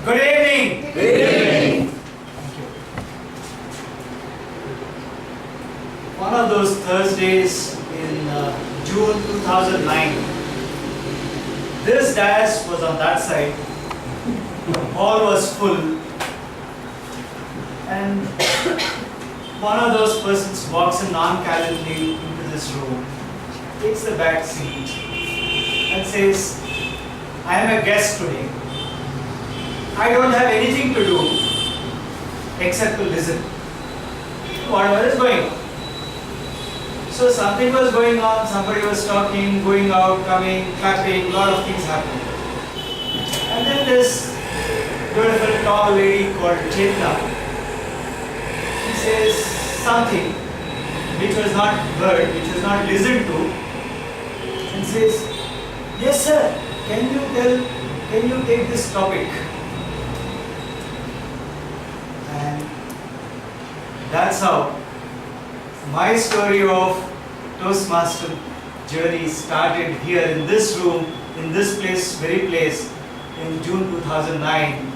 Good evening. Good evening. Thank you. One of those Thursdays in June 2009, this dais was on that side, the hall was full, and one of those persons walks in nonchalantly into this room, takes the back seat, and says, I am a guest today. I don't have anything to do except to listen to whatever is going on. So something was going on, somebody was talking, going out, coming, clapping, a lot of things happened. And then this beautiful tall lady called Chetna, she says something which was not heard, which was not listened to, and says, yes sir, can you take this topic? And that's how my story of Toastmaster journey started here in this room, in this place, very place, in June 2009.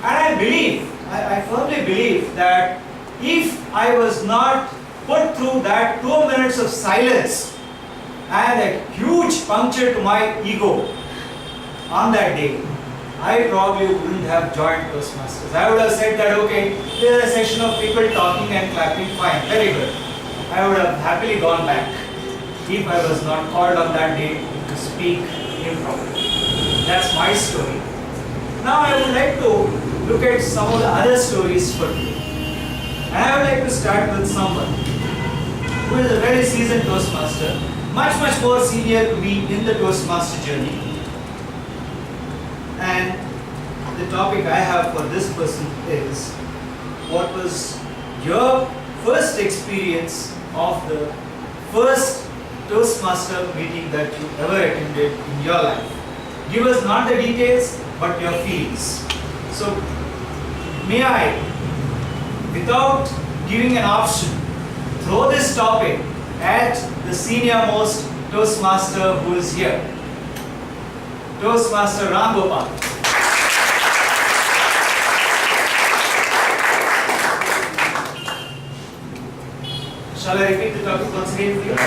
And I firmly believe that if I was not put through that 2 minutes of silence and a huge puncture to my ego on that day, I probably wouldn't have joined Toastmasters. I would have said that, okay, there's a session of people talking and clapping, fine, very good. I would have happily gone back if I was not called on that day to speak improperly. That's my story. Now I would like to look at some of the other stories for today. And I would like to start with someone who is a very seasoned Toastmaster, much more senior to me in the Toastmaster journey. And the topic I have for this person is, what was your first experience of the first Toastmaster meeting that you ever attended in your life? Give us not the details, but your feelings. So, may I, without giving an option, throw this topic at the senior most Toastmaster who is here. Toastmaster Ram Gopal. Shall I repeat the topic once again, please?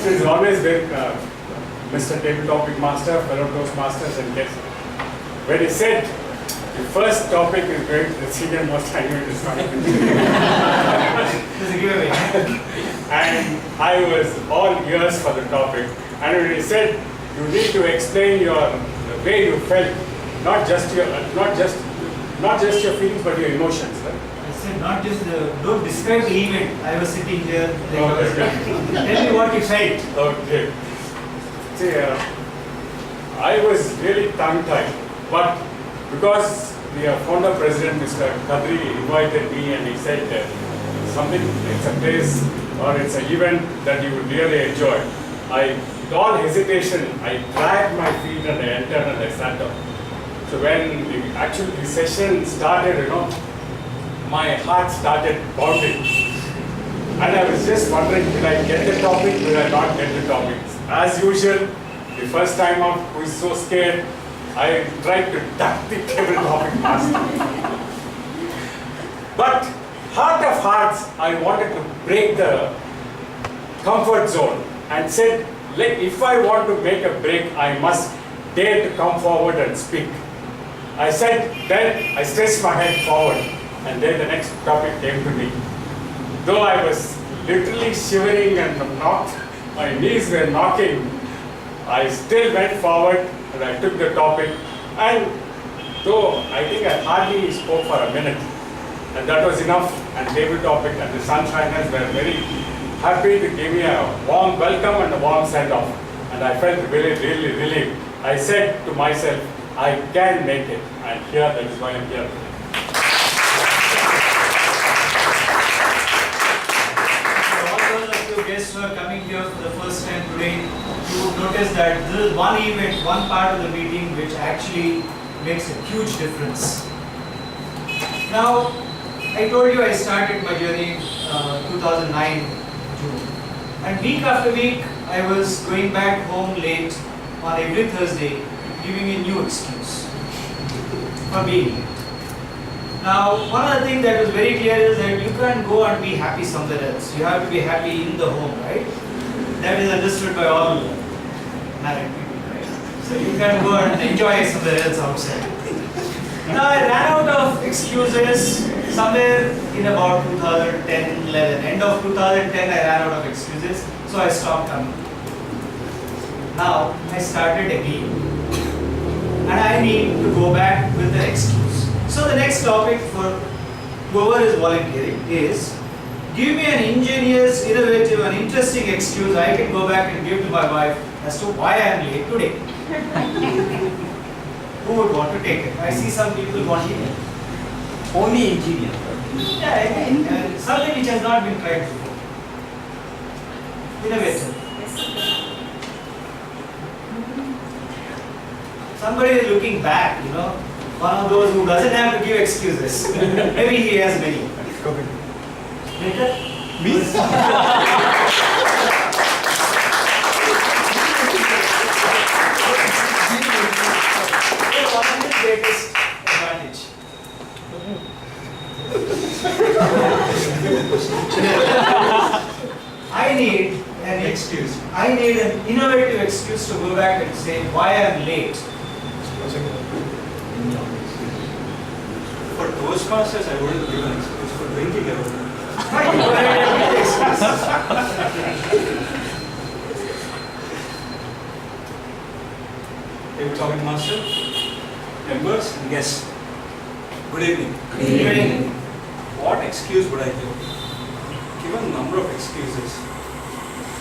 It is always with Mr. Table Topic Master, fellow Toastmasters and guests. When he said the first topic is going to the senior most, I knew it is not going to be. There's a giveaway. And I was all ears for the topic. And when he said you need to explain the way you felt, not just your feelings but your emotions. Right? I said not just don't describe the event. I was sitting here. Tell me what you felt. Okay. See, I was really tongue-tied, but because the founder president, Mr. Kadri, invited me and he said it's a place or it's an event that you would really enjoy. With all hesitation, I dragged my feet and I entered and I sat down. So when the session started, my heart started pounding. And I was just wondering, will I get the topic, will I not get the topic? As usual, the first time out, who is so scared, I tried to duck the table topic master. But heart of hearts, I wanted to break the comfort zone and said, if I want to make a break, I must dare to come forward and speak. I said, then I stretched my head forward, and then the next topic came to me. Though I was literally shivering and my knees were knocking, I still went forward and I took the topic. And though I think I hardly spoke for a minute, and that was enough, and table topic and the Sunshiners were very happy to give me a warm welcome and a warm send-off. And I felt really relieved. I said to myself, I can make it, and here, that is why I'm here. For all those of you guests who are coming here for the first time today, you would notice that this is one event, one part of the meeting which actually makes a huge difference. Now, I told you I started my journey 2009 June. And week after week, I was going back home late on every Thursday giving a new excuse for being late. Now, one of the things that was very clear is that you can't go and be happy somewhere else. You have to be happy in the home, right? That is understood by all married people, right? So you can't go and enjoy somewhere else outside. Now, I ran out of excuses somewhere in about 2010, 11. End of 2010, I ran out of excuses, so I stopped coming. Now, I started again. And I need to go back with the excuse. So the next topic for whoever is volunteering is, give me an ingenious, innovative and interesting excuse I can go back and give to my wife as to why I am late today. Who would want to take it? I see some people wanting it. Only engineer. Yeah, something which has not been tried before. Innovative. Somebody is looking back, you know, one of those who doesn't have to give excuses. Maybe he has many. Later? Me? What is the greatest advantage? I need an excuse. I need an innovative excuse to go back and say why I am late. For Toastmasters, I wouldn't give an excuse. For drinking, I would. Fine, go ahead and give the excuse. Hey, talking master, members, and guests. Good evening. Good evening. What excuse would I give? Given a number of excuses.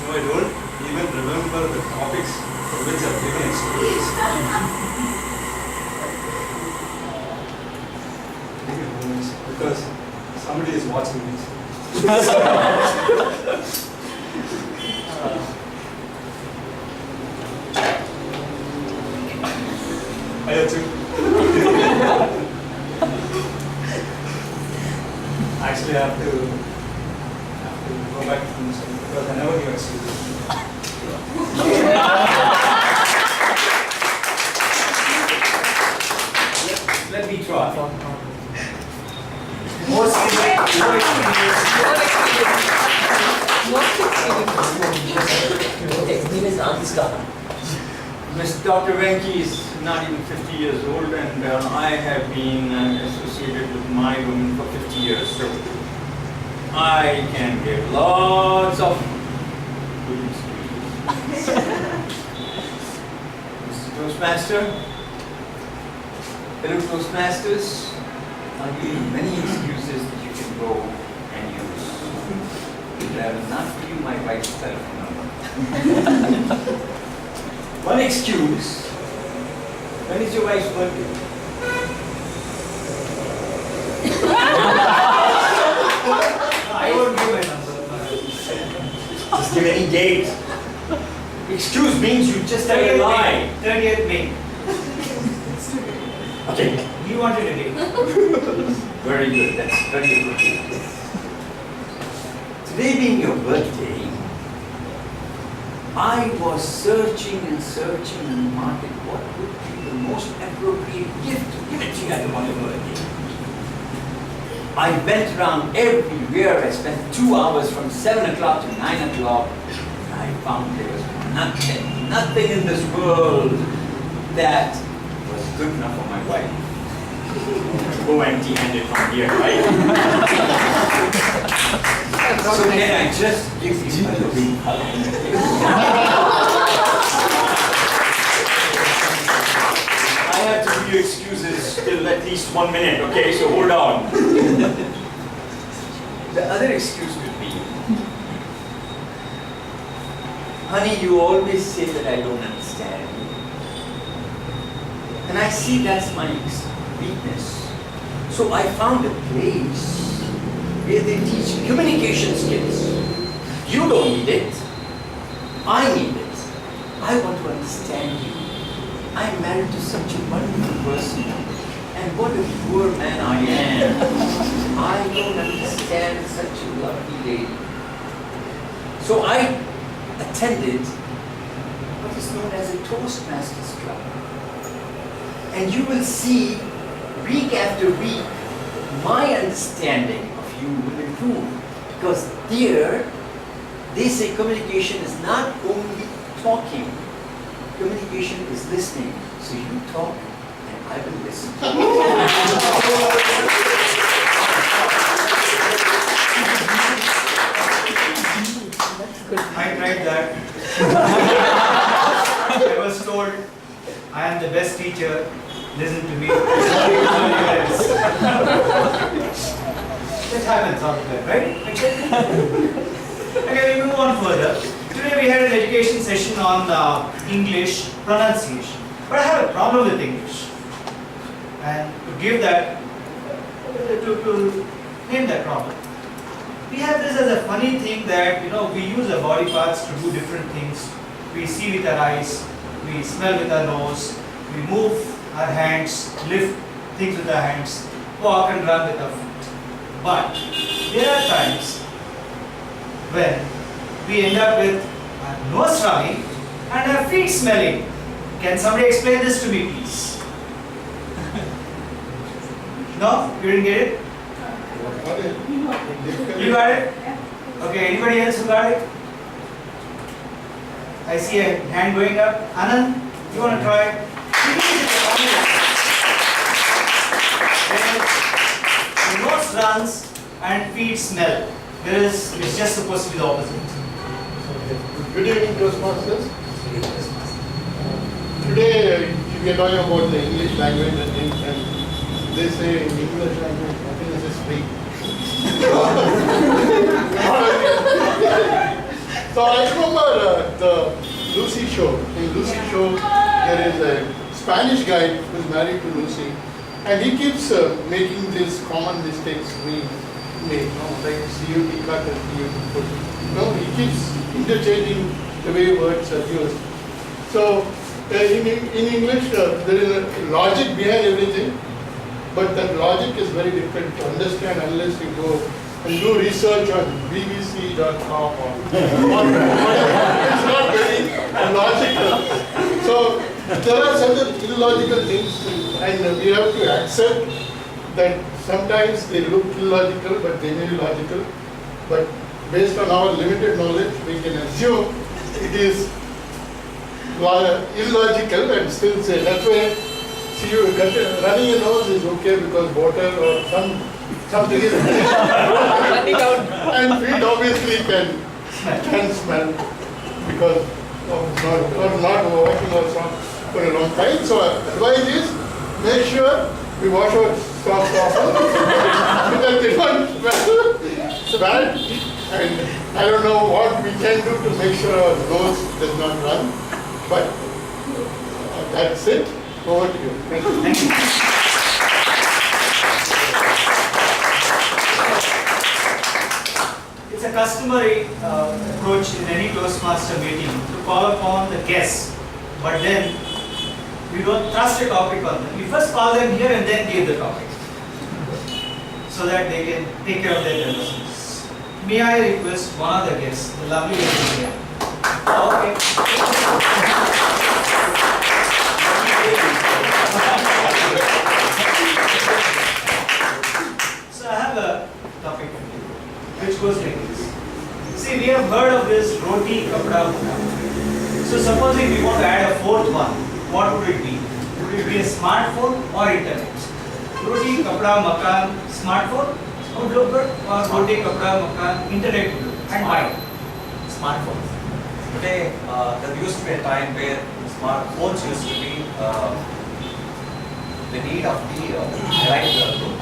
No, I don't even remember the topics for which I've given excuses. Give me a moment, because somebody is watching this. I have to. Actually, I have to go back to this because I never give excuses. Let me try. More serious, more Experience answer. Mr. Dr. Venki is not even 50 years old, and I have been associated with my woman for 50 years. So I can give lots of good excuses. Mr. Toastmaster, fellow Toastmasters, I'll give you many excuses that you can go and use. But I will not give you my wife's telephone number. One excuse. When is your wife's birthday? I won't give my number. Just give any date. Excuse means you just tell a lie. 30th May. Okay. You wanted a date. Very good. That's very good. Today being your birthday, I was searching in the market what would be the most appropriate gift to give it to you at your birthday. I went around everywhere. I spent 2 hours from 7 o'clock to 9 o'clock. And I found there was nothing in this world that was good enough for my wife. Go empty-handed from here, right? So can I just give you a big hug? I have to give you excuses till at least 1 minute, okay? So hold on. The other excuse would be, honey, you always say that I don't understand you. And I see that's my weakness. So I found a place where they teach communication skills. You don't need it. I need it. I want to understand you. I'm married to such a wonderful person. And what a poor man I am. I don't understand such a lovely lady. So I attended, but what is known as a Toastmasters Club. And you will see, week after week, my understanding of you will improve. Because there, they say communication is not only talking, communication is listening. So you talk and I will listen. I tried that. I was told I am the best teacher. Listen to me. It happens out there, right? Okay, we move on further. Today we had an education session on English pronunciation. But I have a problem with English. And to give that, to name that problem. We have this as a funny thing that, we use our body parts to do different things. We see with our eyes, we smell with our nose, we move our hands, lift things with our hands, walk and run with our feet. But there are times when we end up with our nose running and our feet smelling. Can somebody explain this to me, please? No? You didn't get it? You got it? Okay, anybody else who got it? I see a hand going up. Anand, you want to try? When the nose runs and feet smell, it's just supposed to be the opposite. Good evening, Toastmasters. Today, we are talking about the English language and things, and they say in English language, happiness is free. So I remember the Lucy show. In Lucy show, there is a Spanish guy who is married to Lucy, and he keeps making these common mistakes we make, like CUT cut and CUT put. He keeps interchanging the way words are used. So in English, there is a logic behind everything, but that logic is very difficult to understand unless you go and do research on bbc.com or whatever. It's not very logical. So there are certain illogical things, and we have to accept that sometimes they look illogical, but they may be logical. But based on our limited knowledge, we can assume it is illogical and still say. That's why running a nose is okay because water or something is running out, and feet obviously can smell because of not washing ourselves for a long time. So advice is make sure we wash our socks often because they don't smell. And I don't know what we can do to make sure our nose does not run, but that's it. Over to you. Thank you. Thank you. It's a customary approach in any Toastmaster meeting to call upon the guests, but then we don't trust a topic on them. We first call them here and then give the topic so that they can take care of their business. May I request one of the guests, the lovely lady here? Okay. So I have a topic which goes like this. See, we have heard of this roti, kapda, makan. So supposing we want to add a fourth one, what would it be? Would it be a smartphone or internet? Roti, kapda, makan, smartphone would look good, or roti, kapda, makan, internet would look good. And why? Smartphones. Today, there used to be a time where smartphones used to be the need of the right group.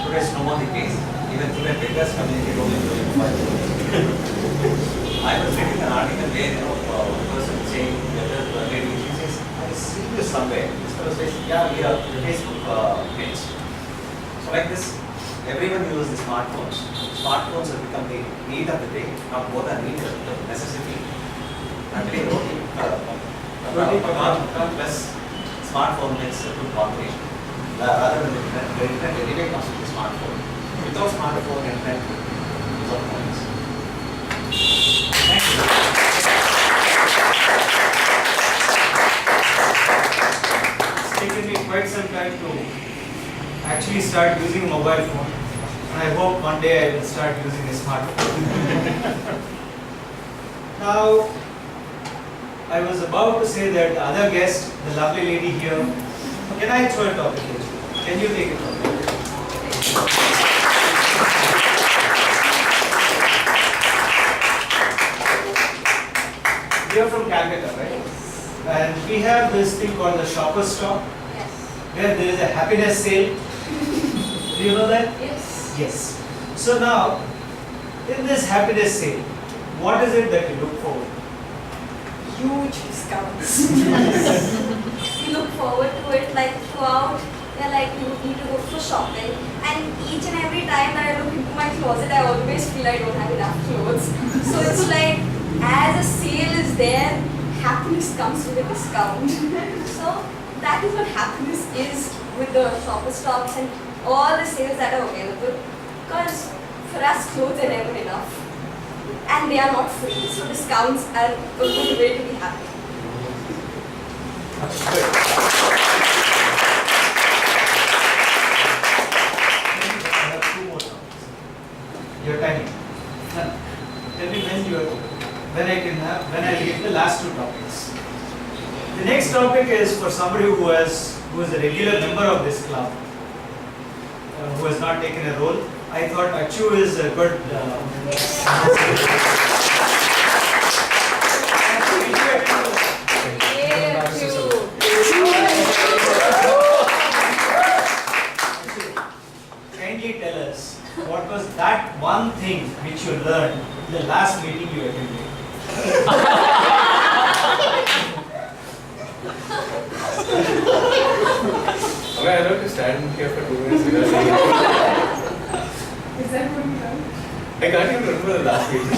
Today is no more the case. Even today, biggest communicate only through mobile phones. I was reading an article where one person saying, the lady, she says, I see this somewhere. This fellow says, yeah, we are the Facebook page. So like this, everyone uses the smartphones. Smartphones have become the need of the day, not more than need, the necessity. Actually, roti plus smartphone makes a good combination. Rather than the internet anyway comes with the smartphone. Without smartphone, internet without points. Thank you. tried to actually start using a mobile phone. And I hope one day I will start using a smartphone. Now, I was about to say that the other guest, the lovely lady here, can I throw a topic at you? Can you take it from me? We are from Calcutta, right? And we have this thing called the shopper's stop, where there is a happiness sale. Do you know that? Yes. Yes. So now, in this happiness sale, what is it that you look forward to? Huge discounts. We look forward to it like throughout. We're like, you need to go for shopping. And each and every time that I look into my closet, I always feel I don't have enough clothes. So it's like, as a sale is there, happiness comes with a discount. So that is what happiness is with the shopper stops and all the sales that are available. Because for us, clothes are never enough. And they are not free. So discounts are a good way to be happy. I have two more topics. Your timing. Now, tell me when I will get the last two topics. The next topic is for somebody who is a regular member of this club, who has not taken a role. I thought Achu is a good. Kindly tell us what was that one thing which you learned in the last meeting you attended. Okay, I don't have to stand here for 2 minutes without saying Is that what you learned? I can't even remember the last meeting.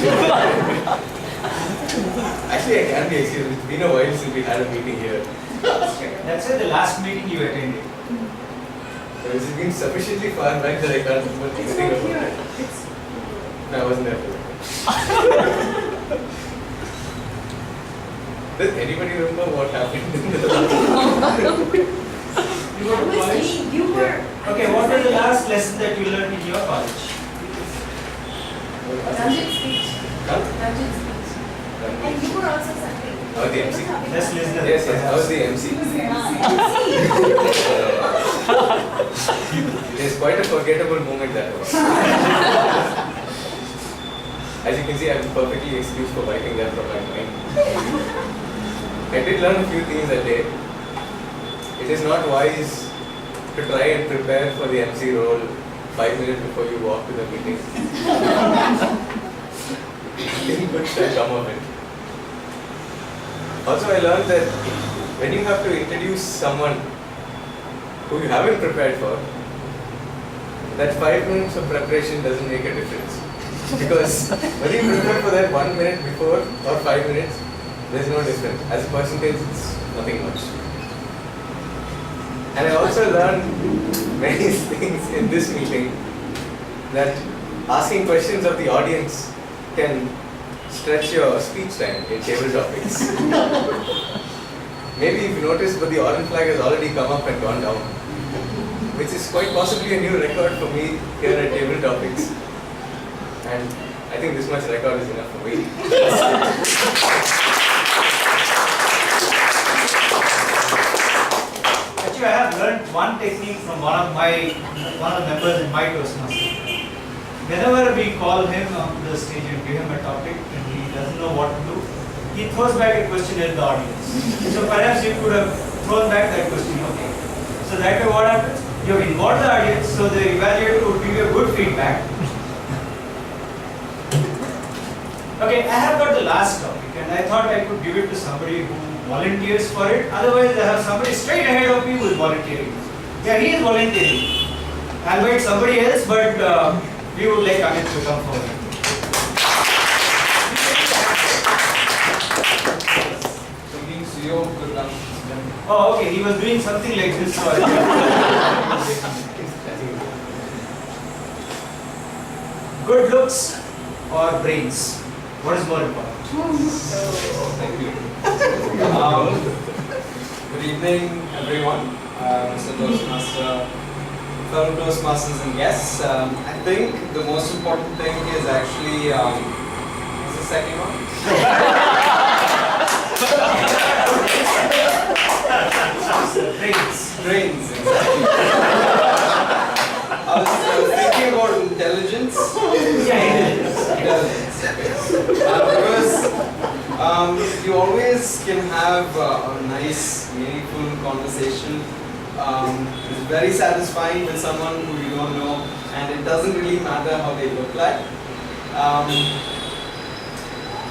Actually, I can't be excused. It's been a while since we had a meeting here. That's it, the last meeting you attended. So it's been sufficiently far back that I can't remember anything about it. No, I wasn't there for that. Does anybody remember what happened in the last You were to college? You were. Okay, what was the last lesson that you learned in your college? Ranjit speech. Huh? Ranjit speech. And you were also something. Oh, the MC. Let's listen. Yes, yes, I was the MC. It's quite a forgettable moment that was. As you can see, I'm perfectly excused for wiping that from my mind. I did learn a few things that day. It is not wise to try and prepare for the MC role 5 minutes before you walk to the meeting. Nothing good shall come of it. Also, I learned that when you have to introduce someone who you haven't prepared for, that 5 minutes of preparation doesn't make a difference. Because when you prepare for that 1 minute before or 5 minutes, there's no difference. As a percentage, it's nothing much. And I also learned many things in this meeting, that asking questions of the audience can stretch your speech time in table topics. Maybe you've noticed, but the orange flag has already come up and gone down, which is quite possibly a new record for me here at table topics. And I think this much record is enough for me. Actually, I have learned one technique from one of the members in my Toastmasters. Whenever we call him on the stage and give him a topic and he doesn't know what to do, he throws back a question at the audience. So perhaps you could have thrown back that question, okay. So that way what happens? You have involved the audience, so the evaluator would give you a good feedback. Okay, I have got the last topic and I thought I could give it to somebody who volunteers for it. Otherwise, I have somebody straight ahead of me who is volunteering. Yeah, he is volunteering. I'll wait somebody else, but we would like Amit to come forward. Oh, okay, he was doing something like this. So good looks or brains? What is more important? Thank you. Good evening, everyone. Mr. Toastmaster, fellow Toastmasters and guests. I think the most important thing is actually, what's the second one? Brains, exactly. I was thinking about intelligence. Intelligence, okay. Because you always can have a nice, meaningful conversation. It's very satisfying with someone who you don't know, and it doesn't really matter how they look like.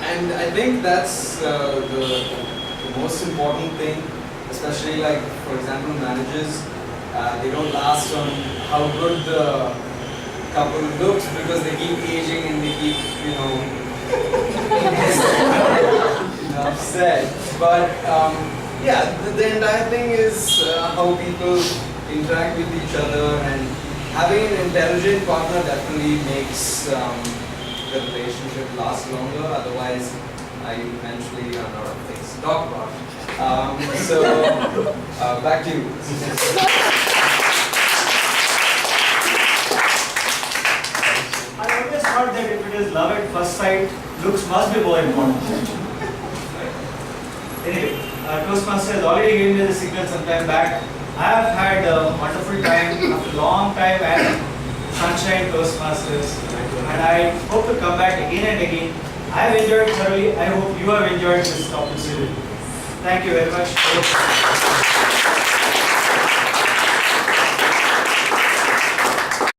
And I think that's the most important thing, especially like, for example, marriages. They don't last on how good the couple looks because they keep aging and they keep, upset. But yeah, the entire thing is how people interact with each other, and having an intelligent partner definitely makes the relationship last longer. Otherwise, I eventually run out of things to talk about. Back to you. I always thought that if it is love at first sight, looks must be more important. Anyway, Toastmaster has already given me the signal some time back. I have had a wonderful time after a long time at Sunshine Toastmasters, and I hope to come back again and again. I have enjoyed thoroughly. I hope you have enjoyed this opportunity. Thank you very much.